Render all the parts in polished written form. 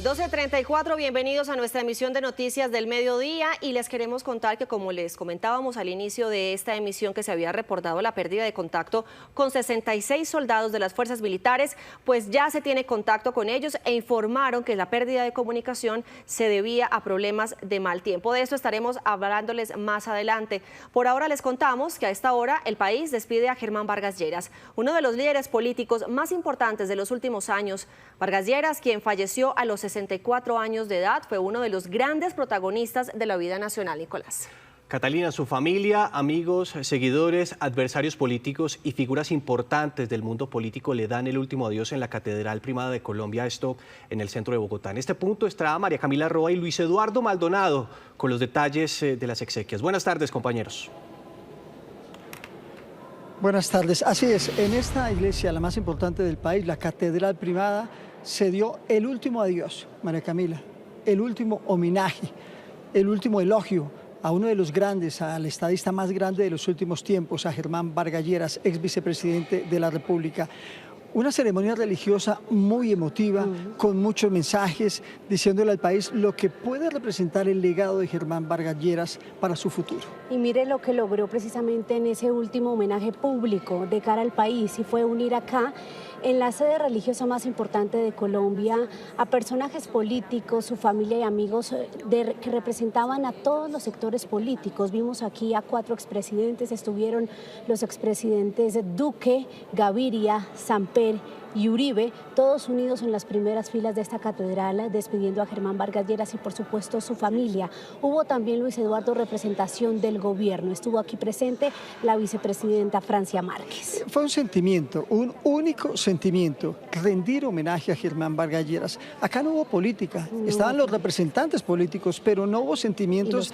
12:34, bienvenidos a nuestra emisión de Noticias del Mediodía y les queremos contar que, como les comentábamos al inicio de esta emisión, que se había reportado la pérdida de contacto con 66 soldados de las fuerzas militares, pues ya se tiene contacto con ellos e informaron que la pérdida de comunicación se debía a problemas de mal tiempo. De esto estaremos hablándoles más adelante. Por ahora les contamos que a esta hora el país despide a Germán Vargas Lleras, uno de los líderes políticos más importantes de los últimos años. Vargas Lleras, quien falleció a los 64 años de edad, fue uno de los grandes protagonistas de la vida nacional, Nicolás. Catalina, su familia, amigos, seguidores, adversarios políticos y figuras importantes del mundo político le dan el último adiós en la Catedral Primada de Colombia, esto en el centro de Bogotá. En este punto está María Camila Roa y Luis Eduardo Maldonado con los detalles de las exequias. Buenas tardes, compañeros. Buenas tardes. Así es, en esta iglesia, la más importante del país, la Catedral Primada, se dio el último adiós, María Camila, el último homenaje, el último elogio a uno de los grandes, al estadista más grande de los últimos tiempos, a Germán Vargas Lleras, ex vicepresidente de la República. Una ceremonia religiosa muy emotiva, con muchos mensajes, diciéndole al país lo que puede representar el legado de Germán Vargas Lleras para su futuro. Y mire lo que logró precisamente en ese último homenaje público de cara al país, y fue unir acá, en la sede religiosa más importante de Colombia, a personajes políticos, su familia y amigos que representaban a todos los sectores políticos. Vimos aquí a 4 expresidentes, estuvieron los expresidentes Duque, Gaviria, Samper y Uribe, todos unidos en las primeras filas de esta catedral, despidiendo a Germán Vargas Lleras y por supuesto su familia. Hubo también, Luis Eduardo, representación del gobierno. Estuvo aquí presente la vicepresidenta Francia Márquez. Fue un sentimiento, un único sentimiento, rendir homenaje a Germán Vargas Lleras. Acá no hubo política, estaban los representantes políticos, pero no hubo sentimientos.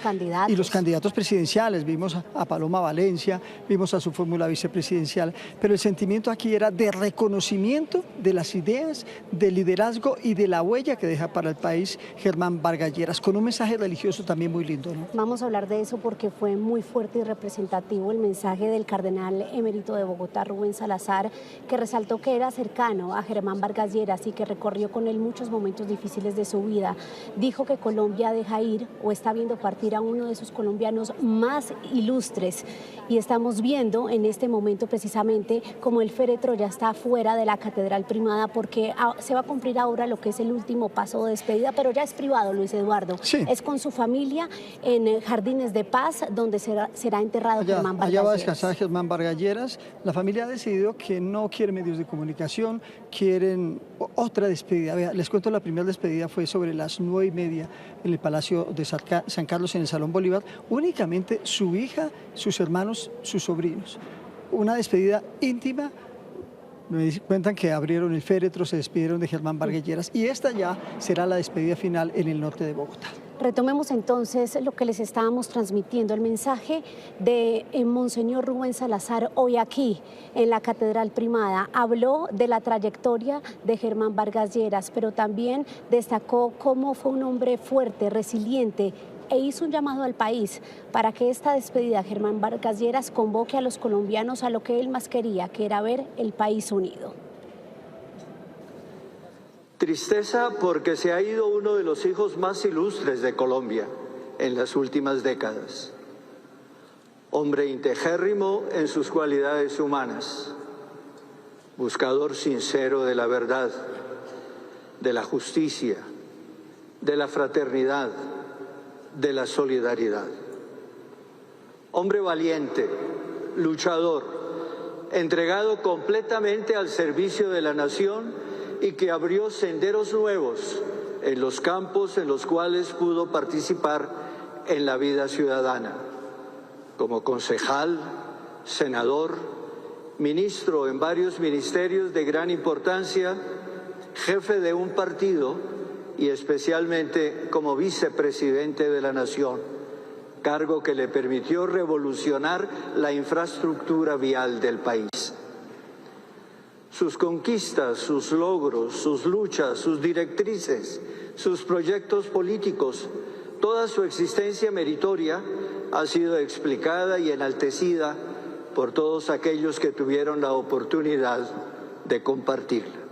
Y los candidatos presidenciales, vimos a Paloma Valencia, vimos a su fórmula vicepresidencial, pero el sentimiento aquí era de reconocimiento de las ideas, del liderazgo y de la huella que deja para el país Germán Vargas Lleras, con un mensaje religioso también muy lindo, ¿no? Vamos a hablar de eso porque fue muy fuerte y representativo el mensaje del cardenal emérito de Bogotá, Rubén Salazar, que resaltó que era cercano a Germán Vargas Lleras y que recorrió con él muchos momentos difíciles de su vida. Dijo que Colombia deja ir o está viendo partir a uno de sus colombianos más ilustres, y estamos viendo en este momento precisamente como el féretro ya está fuera de la Catedral Primada, porque se va a cumplir ahora lo que es el último paso de despedida, pero ya es privado, Luis Eduardo. Sí. Es con su familia en Jardines de Paz, donde será enterrado Germán Vargas Lleras. Allá va a descansar Germán Vargas Lleras. La familia ha decidido que no quiere medios de comunicación, quieren otra despedida. Vea, les cuento, la primera despedida fue sobre las 9:30 en el Palacio de San Carlos, en el Salón Bolívar. Únicamente su hija, sus hermanos, sus sobrinos. Una despedida íntima. Me cuentan que abrieron el féretro, se despidieron de Germán Vargas Lleras, y esta ya será la despedida final en el norte de Bogotá. Retomemos entonces lo que les estábamos transmitiendo, el mensaje de Monseñor Rubén Salazar hoy aquí en la Catedral Primada. Habló de la trayectoria de Germán Vargas Lleras, pero también destacó cómo fue un hombre fuerte, resiliente, e hizo un llamado al país para que esta despedida, Germán Vargas Lleras, convoque a los colombianos a lo que él más quería, que era ver el país unido. Tristeza porque se ha ido uno de los hijos más ilustres de Colombia en las últimas décadas. Hombre integérrimo en sus cualidades humanas, buscador sincero de la verdad, de la justicia, de la fraternidad, de la solidaridad. Hombre valiente, luchador, entregado completamente al servicio de la nación y que abrió senderos nuevos en los campos en los cuales pudo participar en la vida ciudadana, como concejal, senador, ministro en varios ministerios de gran importancia, jefe de un partido y especialmente como vicepresidente de la Nación, cargo que le permitió revolucionar la infraestructura vial del país. Sus conquistas, sus logros, sus luchas, sus directrices, sus proyectos políticos, toda su existencia meritoria ha sido explicada y enaltecida por todos aquellos que tuvieron la oportunidad de compartirla.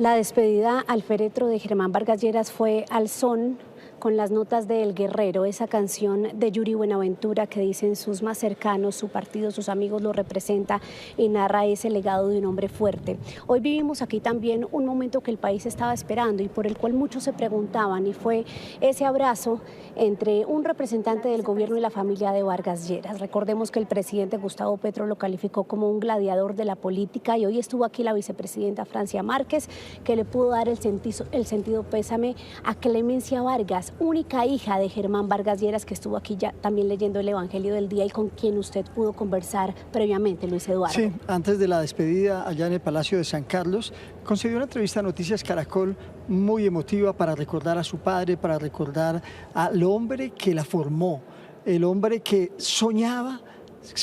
La despedida al féretro de Germán Vargas Lleras fue al son con las notas de El Guerrero, esa canción de Yuri Buenaventura que dicen sus más cercanos, su partido, sus amigos lo representa y narra ese legado de un hombre fuerte. Hoy vivimos aquí también un momento que el país estaba esperando y por el cual muchos se preguntaban, y fue ese abrazo entre un representante del gobierno y la familia de Vargas Lleras. Recordemos que el presidente Gustavo Petro lo calificó como un gladiador de la política y hoy estuvo aquí la vicepresidenta Francia Márquez, que le pudo dar el sentido pésame a Clemencia Vargas, única hija de Germán Vargas Lleras, que estuvo aquí ya también leyendo el Evangelio del Día y con quien usted pudo conversar previamente, Luis Eduardo. Sí, antes de la despedida allá en el Palacio de San Carlos, concedió una entrevista a Noticias Caracol muy emotiva para recordar a su padre, para recordar al hombre que la formó, el hombre que soñaba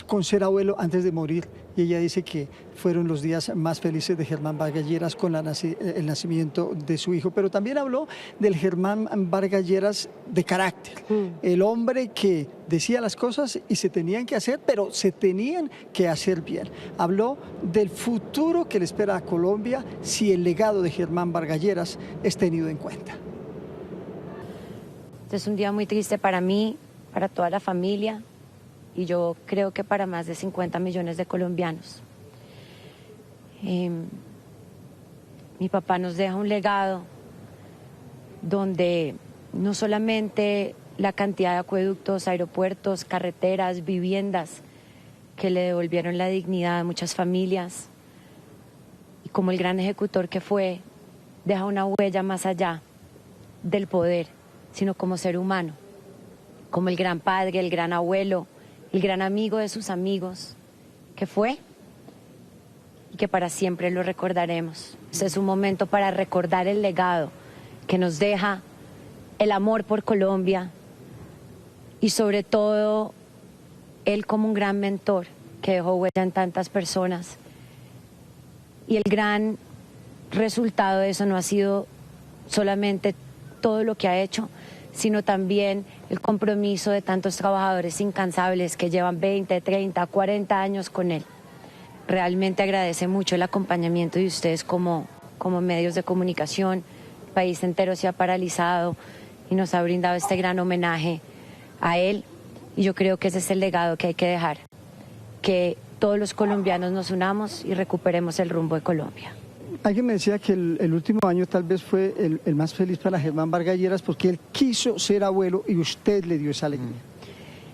con ser abuelo antes de morir, y ella dice que fueron los días más felices de Germán Vargas Lleras con el nacimiento de su hijo, pero también habló del Germán Vargas Lleras de carácter, el hombre que decía las cosas y se tenían que hacer, pero se tenían que hacer bien. Habló del futuro que le espera a Colombia si el legado de Germán Vargas Lleras es tenido en cuenta. Este es un día muy triste para mí, para toda la familia, y yo creo que para más de 50 millones de colombianos. Mi papá nos deja un legado donde no solamente la cantidad de acueductos, aeropuertos, carreteras, viviendas que le devolvieron la dignidad a muchas familias, y como el gran ejecutor que fue, deja una huella más allá del poder, sino como ser humano, como el gran padre, el gran abuelo, el gran amigo de sus amigos, que fue y que para siempre lo recordaremos. Este es un momento para recordar el legado que nos deja, el amor por Colombia y sobre todo él como un gran mentor que dejó huella en tantas personas. Y el gran resultado de eso no ha sido solamente todo lo que ha hecho, sino también el compromiso de tantos trabajadores incansables que llevan 20, 30, 40 años con él. Realmente agradece mucho el acompañamiento de ustedes como medios de comunicación. El país entero se ha paralizado y nos ha brindado este gran homenaje a él, y yo creo que ese es el legado que hay que dejar, que todos los colombianos nos unamos y recuperemos el rumbo de Colombia. Alguien me decía que el último año tal vez fue el más feliz para Germán Vargas Lleras porque él quiso ser abuelo y usted le dio esa alegría.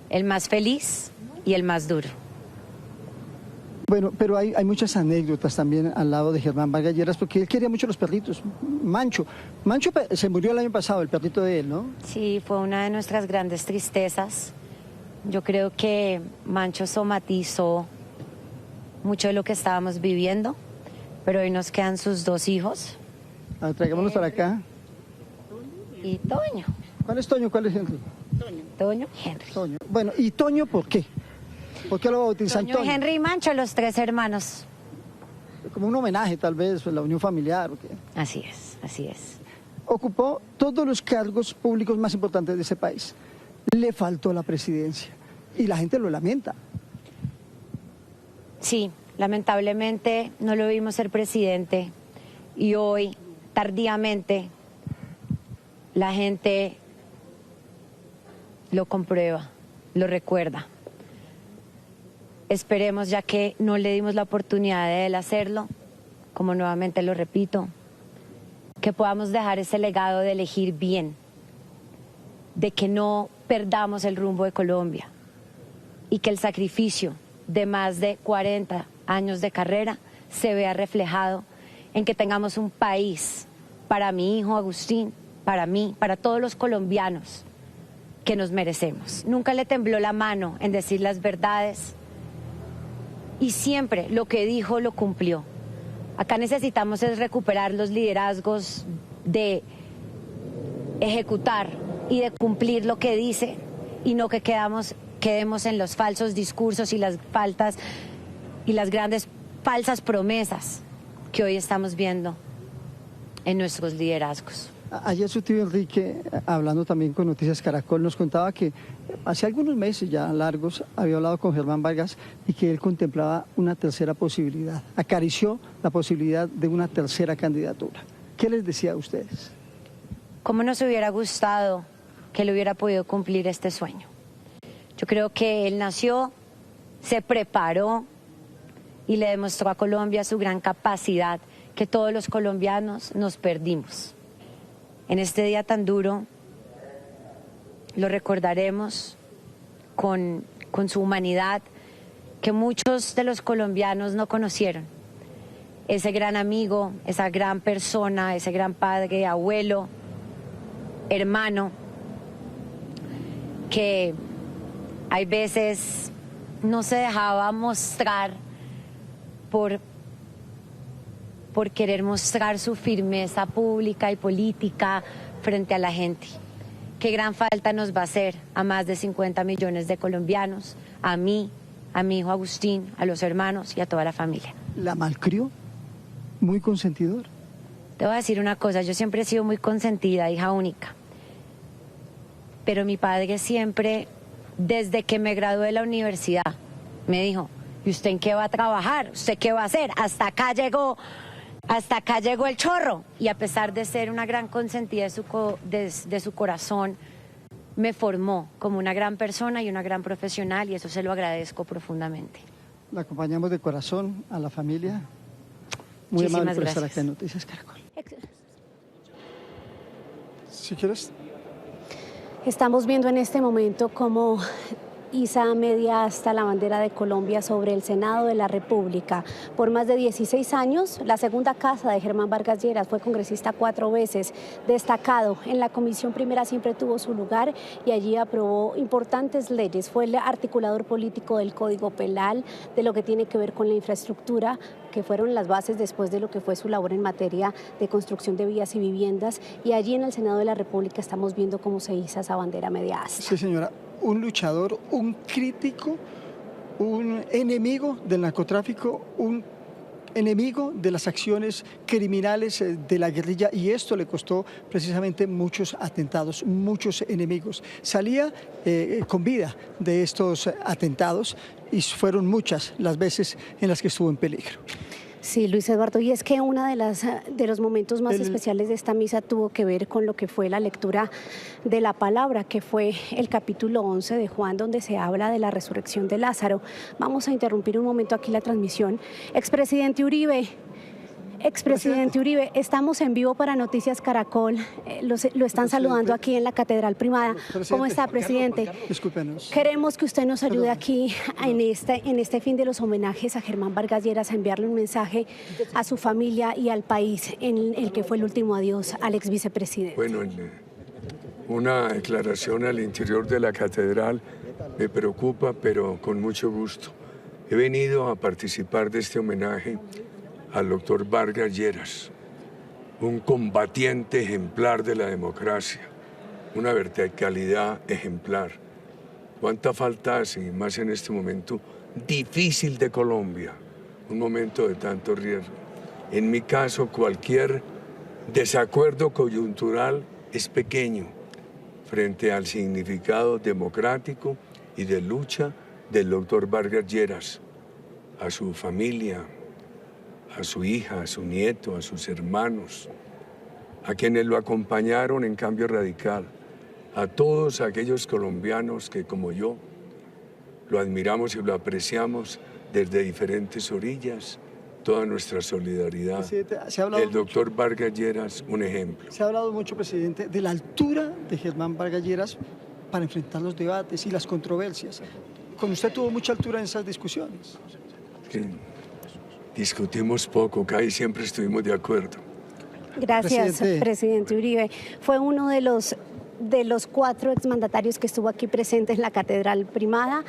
El más feliz y el más duro. Bueno, pero hay muchas anécdotas también al lado de Germán Vargas Lleras porque él quería mucho los perritos. Mancho se murió el año pasado, el perrito de él, ¿no? Sí, fue una de nuestras grandes tristezas. Yo creo que Mancho somatizó mucho de lo que estábamos viviendo. Pero hoy nos quedan sus dos hijos. Traigámonos para acá. Y Toño. ¿Cuál es Toño? ¿Cuál es Henry? Toño y Henry. Toño. Bueno, ¿y Toño por qué? ¿Por qué lo bautizan Toño? Toño, Henry y Mancho, los tres hermanos. Como un homenaje tal vez, la unión familiar. ¿O qué? Así es, así es. Ocupó todos los cargos públicos más importantes de ese país. Le faltó la presidencia y la gente lo lamenta. Sí. Lamentablemente no lo vimos ser presidente y hoy, tardíamente, la gente lo comprueba, lo recuerda. Esperemos, ya que no le dimos la oportunidad de él hacerlo, como nuevamente lo repito, que podamos dejar ese legado de elegir bien, de que no perdamos el rumbo de Colombia y que el sacrificio de más de 40 años de carrera se vea reflejado en que tengamos un país para mi hijo Agustín, para mí, para todos los colombianos que nos merecemos. Nunca le tembló la mano en decir las verdades y siempre lo que dijo lo cumplió. Acá necesitamos es recuperar los liderazgos de ejecutar y de cumplir lo que dice y no que quedemos en los falsos discursos y las faltas y las grandes falsas promesas que hoy estamos viendo en nuestros liderazgos. Ayer su tío Enrique, hablando también con Noticias Caracol, nos contaba que hace algunos meses ya largos había hablado con Germán Vargas y que él contemplaba una tercera posibilidad, acarició la posibilidad de una tercera candidatura. ¿Qué les decía a ustedes? ¿Cómo nos hubiera gustado que él hubiera podido cumplir este sueño? Yo creo que él nació, se preparó y le demostró a Colombia su gran capacidad que todos los colombianos nos perdimos. En este día tan duro lo recordaremos con su humanidad que muchos de los colombianos no conocieron. Ese gran amigo, esa gran persona, ese gran padre, abuelo, hermano, que hay veces no se dejaba mostrar por querer mostrar su firmeza pública y política frente a la gente. Qué gran falta nos va a hacer a más de 50 millones de colombianos, a mí, a mi hijo Agustín, a los hermanos y a toda la familia. ¿La malcrió? ¿Muy consentidor? Te voy a decir una cosa, yo siempre he sido muy consentida, hija única. Pero mi padre siempre, desde que me gradué de la universidad, me dijo, ¿y usted en qué va a trabajar? ¿Usted qué va a hacer? Hasta acá llegó el chorro. Y a pesar de ser una gran consentida de su corazón, me formó como una gran persona y una gran profesional, y eso se lo agradezco profundamente. La acompañamos de corazón a la familia. Muy amable por estar acá en Noticias Caracol. Si quieres. Estamos viendo en este momento cómo iza media asta la bandera de Colombia sobre el Senado de la República. Por más de 16 años, la segunda casa de Germán Vargas Lleras, fue congresista 4 veces, destacado. En la Comisión Primera siempre tuvo su lugar y allí aprobó importantes leyes. Fue el articulador político del Código Penal, de lo que tiene que ver con la infraestructura, que fueron las bases después de lo que fue su labor en materia de construcción de vías y viviendas. Y allí en el Senado de la República estamos viendo cómo se iza esa bandera media asta. Sí, señora. Un luchador, un crítico, un enemigo del narcotráfico, un enemigo de las acciones criminales de la guerrilla, y esto le costó precisamente muchos atentados, muchos enemigos. Salía con vida de estos atentados y fueron muchas las veces en las que estuvo en peligro. Sí, Luis Eduardo, y es que uno de los momentos más especiales de esta misa tuvo que ver con lo que fue la lectura de la palabra, que fue el capítulo 11 de Juan, donde se habla de la resurrección de Lázaro. Vamos a interrumpir un momento aquí la transmisión. Expresidente Uribe, estamos en vivo para Noticias Caracol. Lo están saludando aquí en la Catedral Primada. ¿Cómo está, presidente? Discúlpenos. Queremos que usted nos ayude aquí en este fin de los homenajes a Germán Vargas Lleras, a enviarle un mensaje a su familia y al país en el que fue el último adiós al ex vicepresidente. Bueno, una declaración al interior de la catedral me preocupa, pero con mucho gusto. He venido a participar de este homenaje al doctor Vargas Lleras, un combatiente ejemplar de la democracia, una verticalidad ejemplar. ¿Cuánta falta hace, más en este momento difícil de Colombia, un momento de tanto riesgo? En mi caso, cualquier desacuerdo coyuntural es pequeño frente al significado democrático y de lucha del doctor Vargas Lleras, a su familia, a su hija, a su nieto, a sus hermanos, a quienes lo acompañaron en Cambio Radical, a todos aquellos colombianos que, como yo, lo admiramos y lo apreciamos desde diferentes orillas, toda nuestra solidaridad. El doctor Vargas Lleras, un ejemplo. Se ha hablado mucho, presidente, de la altura de Germán Vargas Lleras para enfrentar los debates y las controversias. Con usted tuvo mucha altura en esas discusiones. Sí. Discutimos poco, casi siempre estuvimos de acuerdo. Gracias, presidente Uribe. Fue uno de los 4 exmandatarios que estuvo aquí presente en la Catedral Primada.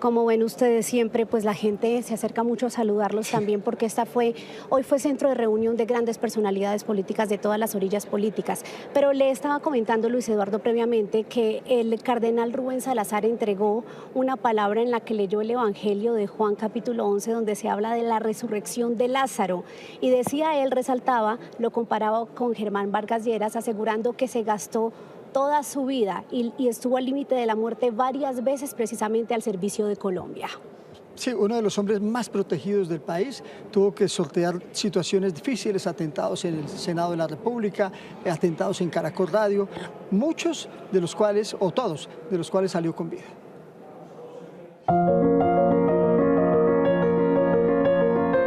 Como ven ustedes siempre, pues la gente se acerca mucho a saludarlos también, porque hoy fue centro de reunión de grandes personalidades políticas de todas las orillas políticas. Pero le estaba comentando Luis Eduardo previamente que el cardenal Rubén Salazar entregó una palabra en la que leyó el Evangelio de Juan capítulo 11, donde se habla de la resurrección de Lázaro. Y decía él, resaltaba, lo comparaba con Germán Vargas Lleras, asegurando que se gastó toda su vida y estuvo al límite de la muerte varias veces precisamente al servicio de Colombia. Sí, uno de los hombres más protegidos del país, tuvo que sortear situaciones difíciles, atentados en el Senado de la República, atentados en Caracol Radio, muchos de los cuales, o todos, de los cuales salió con vida.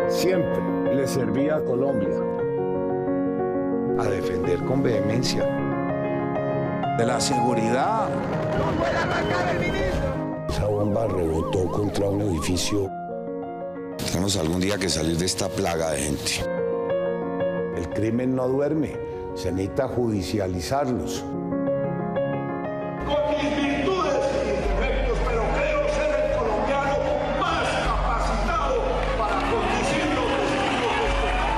Siempre le servía a Colombia, a defender con vehemencia de la seguridad. ¡No puede arrancar el ministro! Esa bomba rebotó contra un edificio. Tenemos algún día que salir de esta plaga de gente. El crimen no duerme, se necesita judicializarlos. Con mis virtudes y defectos, pero creo ser el colombiano más capacitado para conducir los destinos de este país.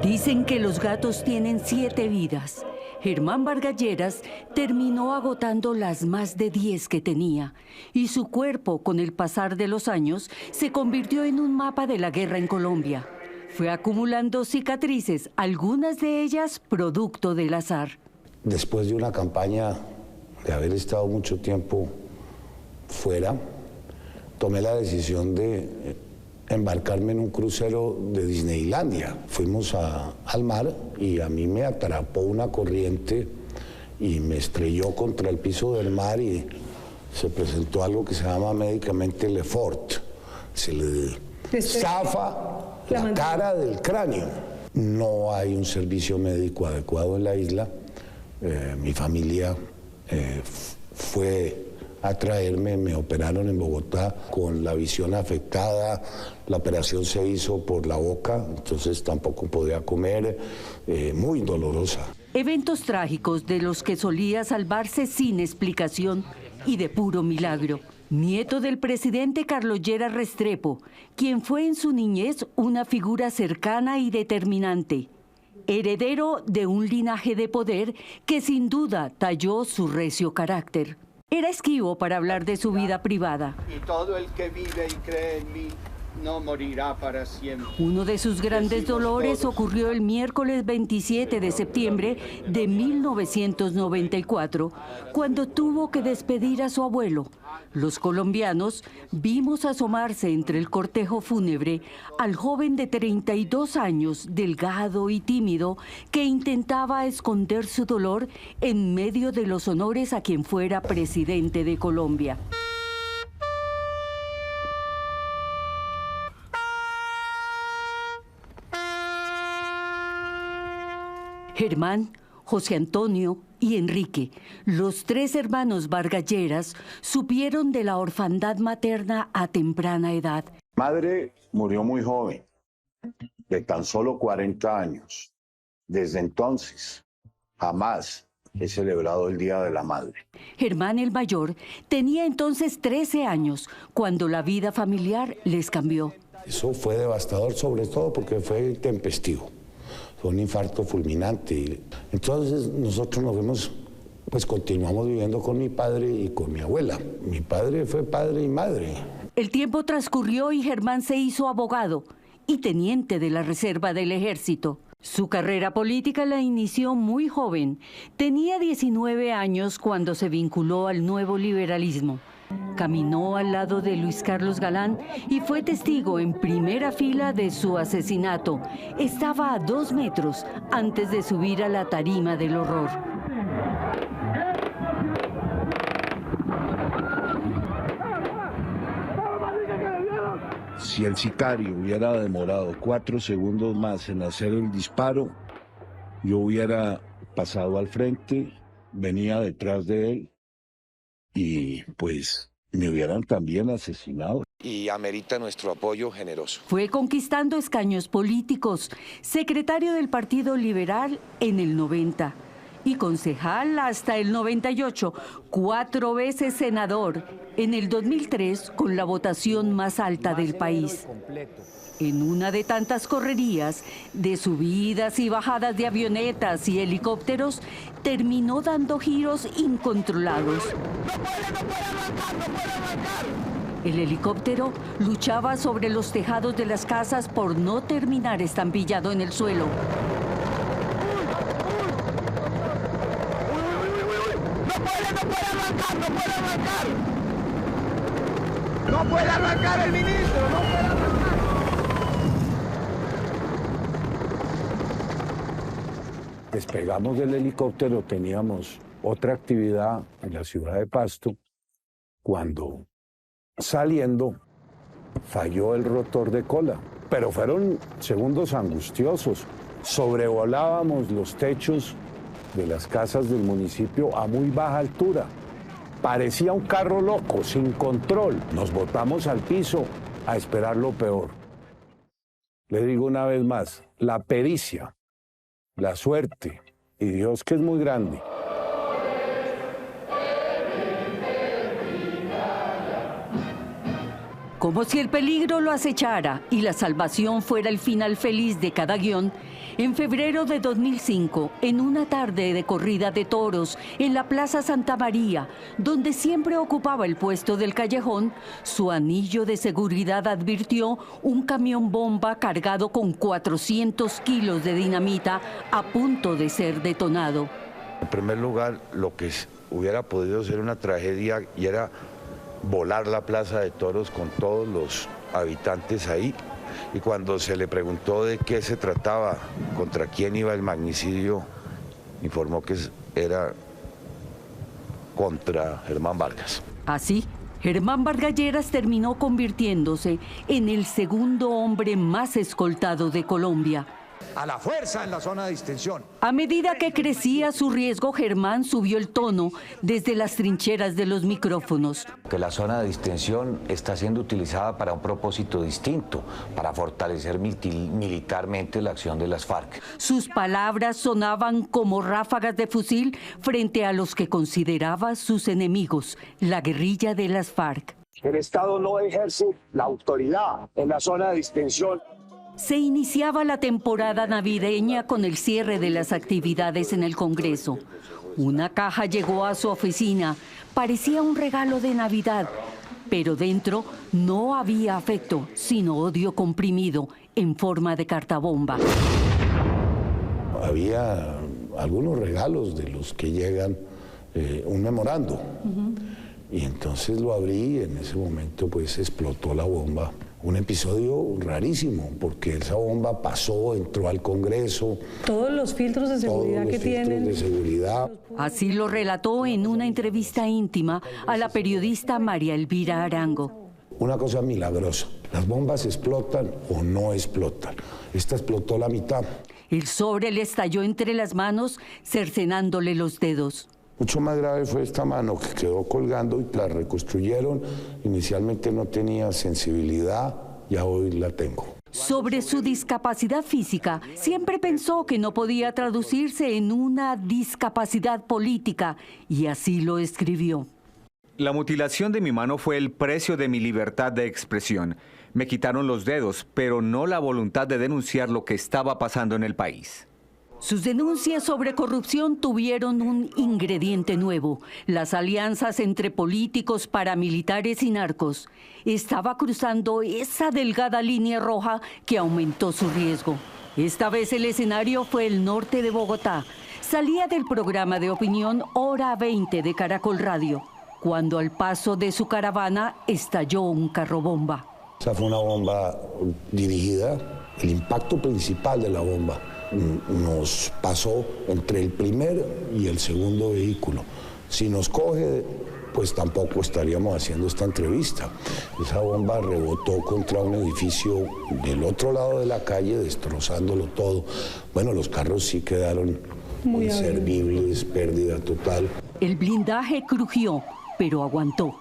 Dicen que los gatos tienen 7 vidas. Germán Vargas Lleras terminó agotando las más de 10 que tenía, y su cuerpo, con el pasar de los años, se convirtió en un mapa de la guerra en Colombia. Fue acumulando cicatrices, algunas de ellas producto del azar. Después de una campaña de haber estado mucho tiempo fuera, tomé la decisión de embarcarme en un crucero de Disneylandia. Fuimos al mar y a mí me atrapó una corriente y me estrelló contra el piso del mar y se presentó algo que se llama médicamente Le Fort. Se le zafa la cara del cráneo. No hay un servicio médico adecuado en la isla. Mi familia fue a traerme, me operaron en Bogotá con la visión afectada, la operación se hizo por la boca, entonces tampoco podía comer, muy dolorosa. Eventos trágicos de los que solía salvarse sin explicación y de puro milagro. Nieto del presidente Carlos Lleras Restrepo, quien fue en su niñez una figura cercana y determinante. Heredero de un linaje de poder que sin duda talló su recio carácter. Era esquivo para hablar de su vida privada. Y todo el que vive y cree en mí no morirá para siempre. Uno de sus grandes dolores ocurrió el miércoles 27 de septiembre de 1994, cuando tuvo que despedir a su abuelo. Los colombianos vimos asomarse entre el cortejo fúnebre al joven de 32 años, delgado y tímido, que intentaba esconder su dolor en medio de los honores a quien fuera presidente de Colombia. Germán, José Antonio y Enrique, los 3 hermanos Vargas Lleras, supieron de la orfandad materna a temprana edad. Madre murió muy joven, de tan solo 40 años. Desde entonces, jamás he celebrado el Día de la Madre. Germán, el mayor, tenía entonces 13 años, cuando la vida familiar les cambió. Eso fue devastador, sobre todo porque fue intempestivo. Fue un infarto fulminante. Entonces nosotros nos vemos, pues continuamos viviendo con mi padre y con mi abuela. Mi padre fue padre y madre. El tiempo transcurrió y Germán se hizo abogado y teniente de la Reserva del Ejército. Su carrera política la inició muy joven. Tenía 19 años cuando se vinculó al nuevo liberalismo. Caminó al lado de Luis Carlos Galán y fue testigo en primera fila de su asesinato. Estaba a 2 metros antes de subir a la tarima del horror. Si el sicario hubiera demorado 4 segundos más en hacer el disparo, yo hubiera pasado al frente, venía detrás de él y pues me hubieran también asesinado. Y amerita nuestro apoyo generoso. Fue conquistando escaños políticos, secretario del Partido Liberal en el 90 y concejal hasta el 98, 4 veces senador, en el 2003 con la votación más alta del país. En una de tantas correrías, de subidas y bajadas de avionetas y helicópteros, terminó dando giros incontrolados. El helicóptero luchaba sobre los tejados de las casas por no terminar estampillado en el suelo. ¡No puede arrancar el ministro! ¡No puede arrancar! Despegamos del helicóptero, teníamos otra actividad en la ciudad de Pasto, cuando saliendo falló el rotor de cola, pero fueron segundos angustiosos. Sobrevolábamos los techos de las casas del municipio a muy baja altura. Parecía un carro loco, sin control. Nos botamos al piso a esperar lo peor. Le digo una vez más, la pericia, la suerte y Dios, que es muy grande. Como si el peligro lo acechara y la salvación fuera el final feliz de cada guión, en febrero de 2005, en una tarde de corrida de toros en la Plaza Santa María, donde siempre ocupaba el puesto del callejón, su anillo de seguridad advirtió un camión bomba cargado con 400 kilos de dinamita a punto de ser detonado. En primer lugar, lo que hubiera podido ser una tragedia y era volar la plaza de toros con todos los habitantes ahí, y cuando se le preguntó de qué se trataba, contra quién iba el magnicidio, informó que era contra Germán Vargas. Así, Germán Vargas Lleras terminó convirtiéndose en el segundo hombre más escoltado de Colombia. A la fuerza en la zona de distensión. A medida que crecía su riesgo, Germán subió el tono desde las trincheras de los micrófonos. Que la zona de distensión está siendo utilizada para un propósito distinto, para fortalecer militarmente la acción de las FARC. Sus palabras sonaban como ráfagas de fusil frente a los que consideraba sus enemigos, la guerrilla de las FARC. El Estado no ejerce la autoridad en la zona de distensión. Se iniciaba la temporada navideña con el cierre de las actividades en el Congreso. Una caja llegó a su oficina, parecía un regalo de Navidad, pero dentro no había afecto, sino odio comprimido en forma de cartabomba. Había algunos regalos de los que llegan, un memorando. Y entonces lo abrí y en ese momento pues explotó la bomba. Un episodio rarísimo, porque esa bomba pasó, entró al Congreso. Todos los filtros de seguridad que tienen. De seguridad. Así lo relató en una entrevista íntima a la periodista María Elvira Arango. Una cosa milagrosa, las bombas explotan o no explotan. Esta explotó la mitad. El sobre le estalló entre las manos, cercenándole los dedos. Mucho más grave fue esta mano que quedó colgando y la reconstruyeron. Inicialmente no tenía sensibilidad, ya hoy la tengo. Sobre su discapacidad física, siempre pensó que no podía traducirse en una discapacidad política y así lo escribió. La mutilación de mi mano fue el precio de mi libertad de expresión. Me quitaron los dedos, pero no la voluntad de denunciar lo que estaba pasando en el país. Sus denuncias sobre corrupción tuvieron un ingrediente nuevo: las alianzas entre políticos, paramilitares y narcos. Estaba cruzando esa delgada línea roja que aumentó su riesgo. Esta vez el escenario fue el norte de Bogotá. Salía del programa de opinión Hora 20 de Caracol Radio, cuando al paso de su caravana estalló un carro bomba. Esa fue una bomba dirigida. El impacto principal de la bomba nos pasó entre el primer y el segundo vehículo. Si nos coge, pues tampoco estaríamos haciendo esta entrevista. Esa bomba rebotó contra un edificio del otro lado de la calle, destrozándolo todo. Bueno, los carros sí quedaron inservibles, pérdida total. El blindaje crujió, pero aguantó.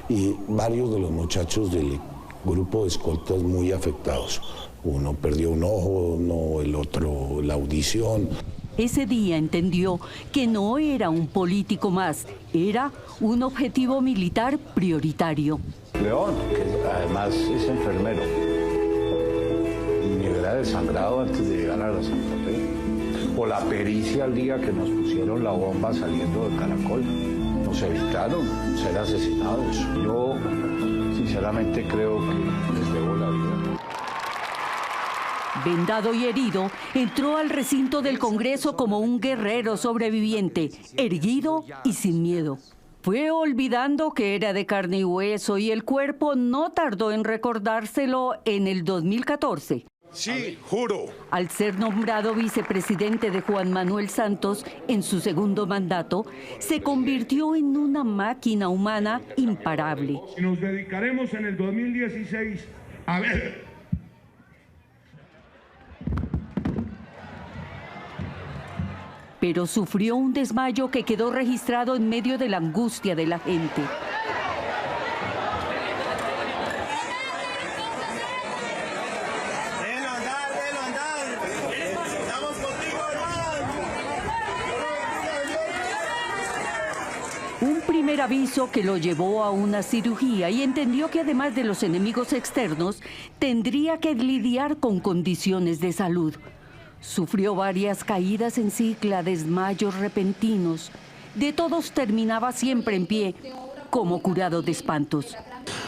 Y varios de los muchachos del grupo de escoltas muy afectados. Uno perdió un ojo, el otro la audición. Ese día entendió que no era un político más, era un objetivo militar prioritario. León, que además es enfermero, me hubiera desangrado antes de llegar a la Santa Fe. O la pericia al día que nos pusieron la bomba saliendo de Caracol. Nos evitaron ser asesinados. Yo sinceramente creo que les debo la vida. Vendado y herido, entró al recinto del Congreso como un guerrero sobreviviente, erguido y sin miedo. Fue olvidando que era de carne y hueso y el cuerpo no tardó en recordárselo en el 2014. Sí, juro. Al ser nombrado vicepresidente de Juan Manuel Santos en su segundo mandato, se convirtió en una máquina humana imparable. Nos dedicaremos en el 2016 a ver. Pero sufrió un desmayo que quedó registrado en medio de la angustia de la gente. Un primer aviso que lo llevó a una cirugía y entendió que además de los enemigos externos, tendría que lidiar con condiciones de salud. Sufrió varias caídas en cicla, desmayos repentinos. De todos terminaba siempre en pie, como curado de espantos.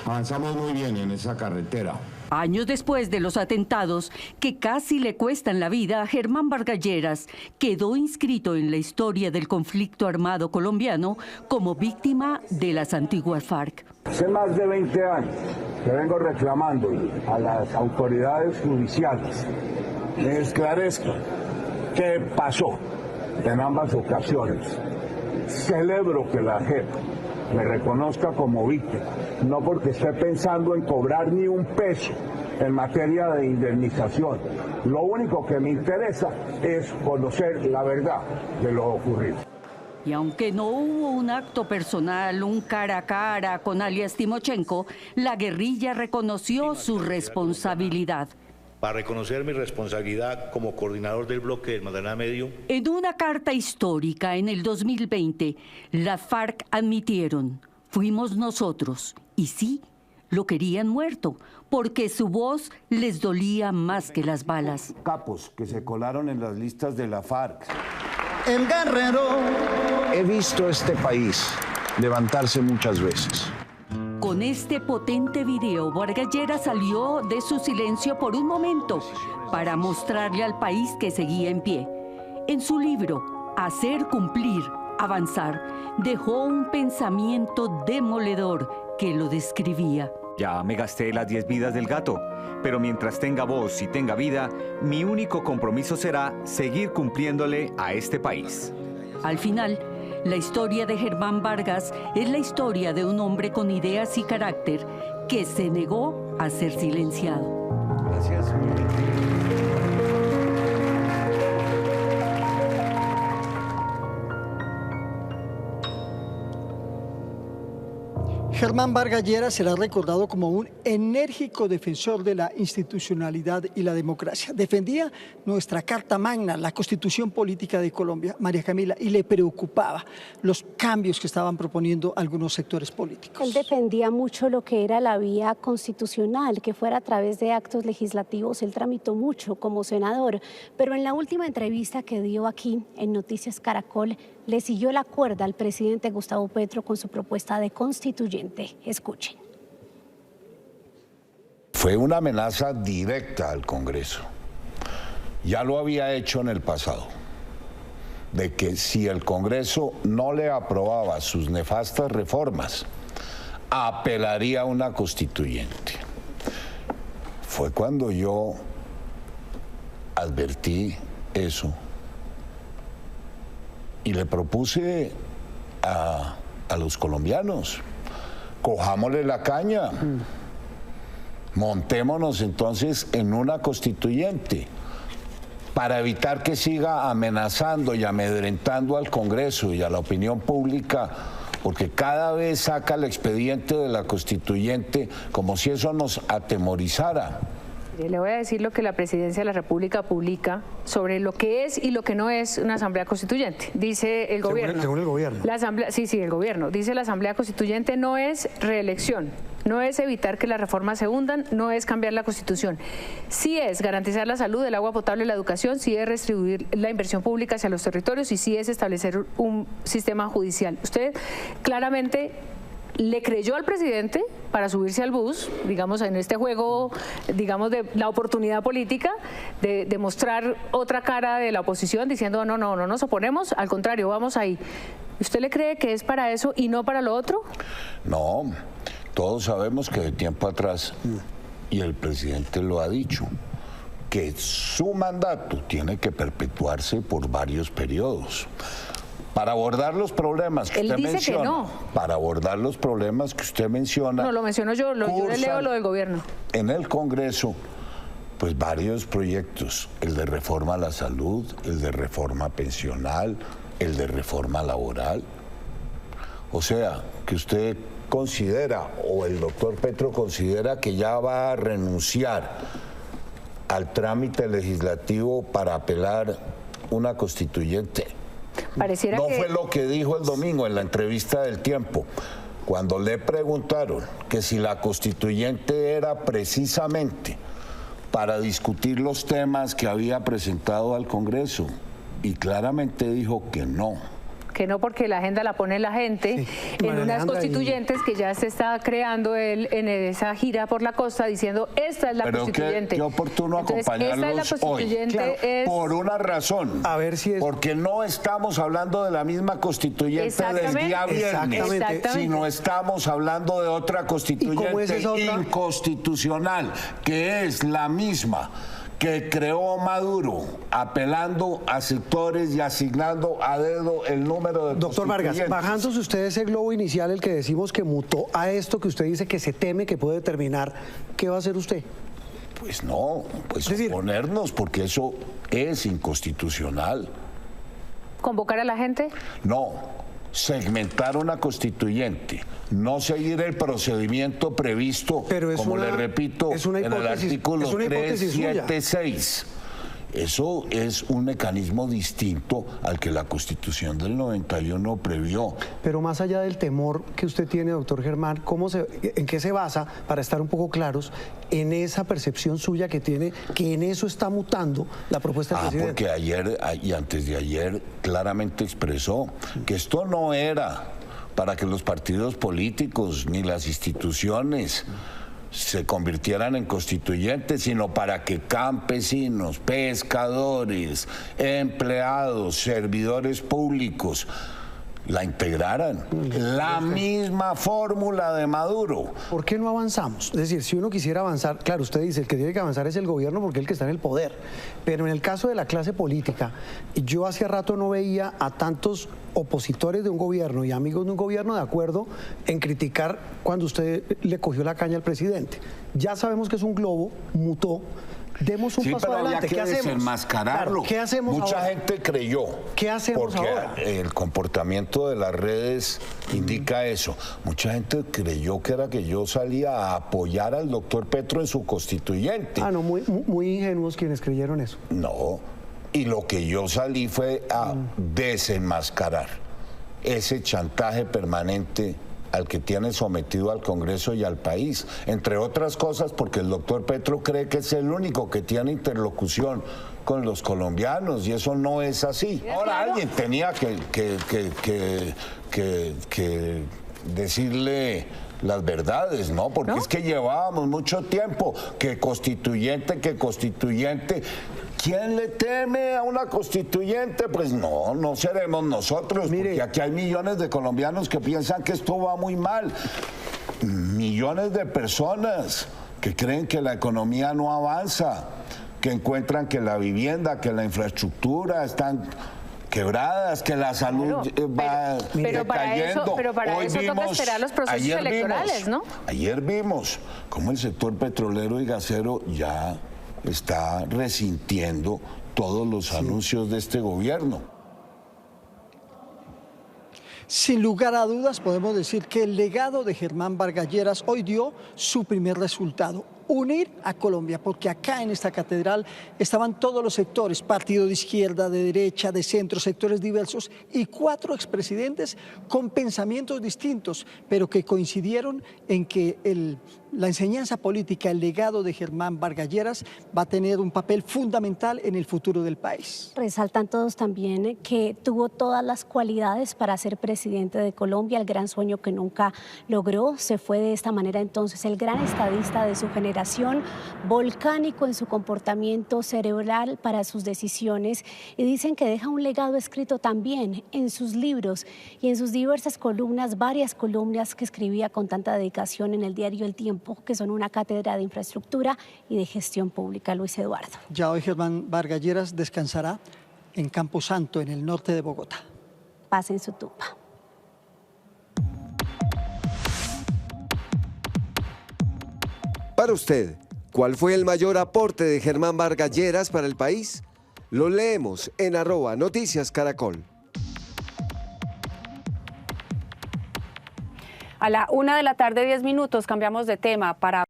Avanzamos muy bien en esa carretera. Años después de los atentados que casi le cuestan la vida a Germán Vargas Lleras, quedó inscrito en la historia del conflicto armado colombiano como víctima de las antiguas FARC. Hace más de 20 años que vengo reclamando a las autoridades judiciales me esclarezcan qué pasó en ambas ocasiones. Celebro que la JEP me reconozca como víctima, no porque esté pensando en cobrar ni un peso en materia de indemnización. Lo único que me interesa es conocer la verdad de lo ocurrido. Y aunque no hubo un acto personal, un cara a cara con alias Timochenko, la guerrilla reconoció su responsabilidad. Para reconocer mi responsabilidad como coordinador del bloque del Magdalena Medio. En una carta histórica en el 2020, las FARC admitieron, fuimos nosotros, y sí, lo querían muerto, porque su voz les dolía más que las balas. Capos que se colaron en las listas de la FARC. El guerrero. He visto este país levantarse muchas veces. Con este potente video, Vargas Lleras salió de su silencio por un momento para mostrarle al país que seguía en pie. En su libro, Hacer cumplir, avanzar, dejó un pensamiento demoledor que lo describía. Ya me gasté las 10 vidas del gato, pero mientras tenga voz y tenga vida, mi único compromiso será seguir cumpliéndole a este país. Al final, la historia de Germán Vargas es la historia de un hombre con ideas y carácter que se negó a ser silenciado. Gracias. Germán Vargas Lleras será recordado como un enérgico defensor de la institucionalidad y la democracia. Defendía nuestra Carta Magna, la Constitución Política de Colombia, María Camila, y le preocupaba los cambios que estaban proponiendo algunos sectores políticos. Él defendía mucho lo que era la vía constitucional, que fuera a través de actos legislativos. Él tramitó mucho como senador, pero en la última entrevista que dio aquí en Noticias Caracol, le siguió la cuerda al presidente Gustavo Petro con su propuesta de constituyente. Escuchen. Fue una amenaza directa al Congreso. Ya lo había hecho en el pasado, de que si el Congreso no le aprobaba sus nefastas reformas, apelaría a una constituyente. Fue cuando yo advertí eso y le propuse a los colombianos, cojámosle la caña, montémonos entonces en una constituyente para evitar que siga amenazando y amedrentando al Congreso y a la opinión pública, porque cada vez saca el expediente de la constituyente como si eso nos atemorizara. Le voy a decir lo que la Presidencia de la República publica sobre lo que es y lo que no es una asamblea constituyente. Dice el gobierno. Según el gobierno. La asamblea, sí, el gobierno. Dice la asamblea constituyente no es reelección, no es evitar que las reformas se hundan, no es cambiar la Constitución. Sí es garantizar la salud, el agua potable y la educación, sí es redistribuir la inversión pública hacia los territorios y sí es establecer un sistema judicial. Usted claramente le creyó al presidente para subirse al bus, digamos, en este juego, digamos, de la oportunidad política de mostrar otra cara de la oposición diciendo no nos oponemos, al contrario, vamos ahí. ¿Usted le cree que es para eso y no para lo otro? No, todos sabemos que de tiempo atrás, y el presidente lo ha dicho, que su mandato tiene que perpetuarse por varios periodos. Para abordar los problemas que usted menciona, que no. Para abordar los problemas que usted menciona. No, lo menciono yo le leo lo del gobierno. En el Congreso, pues varios proyectos, el de reforma a la salud, el de reforma pensional, el de reforma laboral. O sea, que usted considera, o el doctor Petro considera que ya va a renunciar al trámite legislativo para apelar una constituyente. Pareciera no que... fue lo que dijo el domingo en la entrevista del Tiempo, cuando le preguntaron que si la constituyente era precisamente para discutir los temas que había presentado al Congreso, y claramente dijo que no. Que no, porque la agenda la pone la gente en unas constituyentes que ya se está creando él en esa gira por la costa diciendo esta es la constituyente. Qué oportuno acompañarlos hoy. Claro, por una razón. A ver si es... Porque no estamos hablando de la misma constituyente del día viernes, sino estamos hablando de otra constituyente inconstitucional, que es la misma que creó Maduro, apelando a sectores y asignando a dedo el número de Doctor Vargas, bajándose usted ese globo inicial, el que decimos que mutó a esto que usted dice que se teme que puede terminar, ¿qué va a hacer usted? Pues no, pues oponernos, porque eso es inconstitucional. ¿Convocar a la gente? No. Segmentar una constituyente, no seguir el procedimiento previsto, como le repito, en el artículo 376. Eso es un mecanismo distinto al que la Constitución del 91 previó. Pero más allá del temor que usted tiene, doctor Germán, ¿en qué se basa, para estar un poco claros, en esa percepción suya que tiene, que en eso está mutando la propuesta del presidente? Porque ayer y antes de ayer claramente expresó que esto no era para que los partidos políticos ni las instituciones se convirtieran en constituyentes, sino para que campesinos, pescadores, empleados, servidores públicos la integraran. La misma fórmula de Maduro. ¿Por qué no avanzamos? Es decir, si uno quisiera avanzar, claro, usted dice, el que tiene que avanzar es el gobierno porque es el que está en el poder, pero en el caso de la clase política, yo hacía rato no veía a tantos opositores de un gobierno y amigos de un gobierno de acuerdo en criticar cuando usted le cogió la caña al presidente. Ya sabemos que es un globo, mutó. Demos un paso adelante. ¿Qué hacemos? Desenmascararlo. Claro, ¿qué hacemos Mucha ahora? gente creyó. ¿Qué hacemos porque ahora? El comportamiento de las redes indica eso. Mucha gente creyó que era que yo salía a apoyar al doctor Petro en su constituyente. No, muy ingenuos quienes creyeron eso. No, y lo que yo salí fue a desenmascarar ese chantaje permanente al que tiene sometido al Congreso y al país, entre otras cosas porque el doctor Petro cree que es el único que tiene interlocución con los colombianos y eso no es así. Ahora alguien tenía que decirle las verdades, ¿no? Porque es que llevábamos mucho tiempo que constituyente. ¿Quién le teme a una constituyente? Pues no seremos nosotros, porque aquí hay millones de colombianos que piensan que esto va muy mal. Millones de personas que creen que la economía no avanza, que encuentran que la vivienda, que la infraestructura están quebradas, que la salud va decayendo. Pero para eso toca esperar los procesos electorales, ¿no? Ayer vimos cómo el sector petrolero y gasero ya está resintiendo todos los anuncios de este gobierno. Sin lugar a dudas podemos decir que el legado de Germán Vargas Lleras hoy dio su primer resultado. unir a Colombia, porque acá en esta catedral estaban todos los sectores, partido de izquierda, de derecha, de centro, sectores diversos, y 4 expresidentes con pensamientos distintos, pero que coincidieron en que la enseñanza política, el legado de Germán Vargas Lleras va a tener un papel fundamental en el futuro del país. Resaltan todos también que tuvo todas las cualidades para ser presidente de Colombia, el gran sueño que nunca logró. Se fue de esta manera entonces el gran estadista de su generación, volcánico en su comportamiento, cerebral para sus decisiones, y dicen que deja un legado escrito también en sus libros y en sus diversas columnas, varias columnas que escribía con tanta dedicación en el diario El Tiempo, que son una cátedra de infraestructura y de gestión pública. Luis Eduardo. Ya hoy Germán Vargas Lleras descansará en Camposanto, en el norte de Bogotá. Paz en su tumba. Para usted, ¿cuál fue el mayor aporte de Germán Vargas Lleras para el país? Lo leemos en @noticiascaracol. A la 1:10 p.m, cambiamos de tema para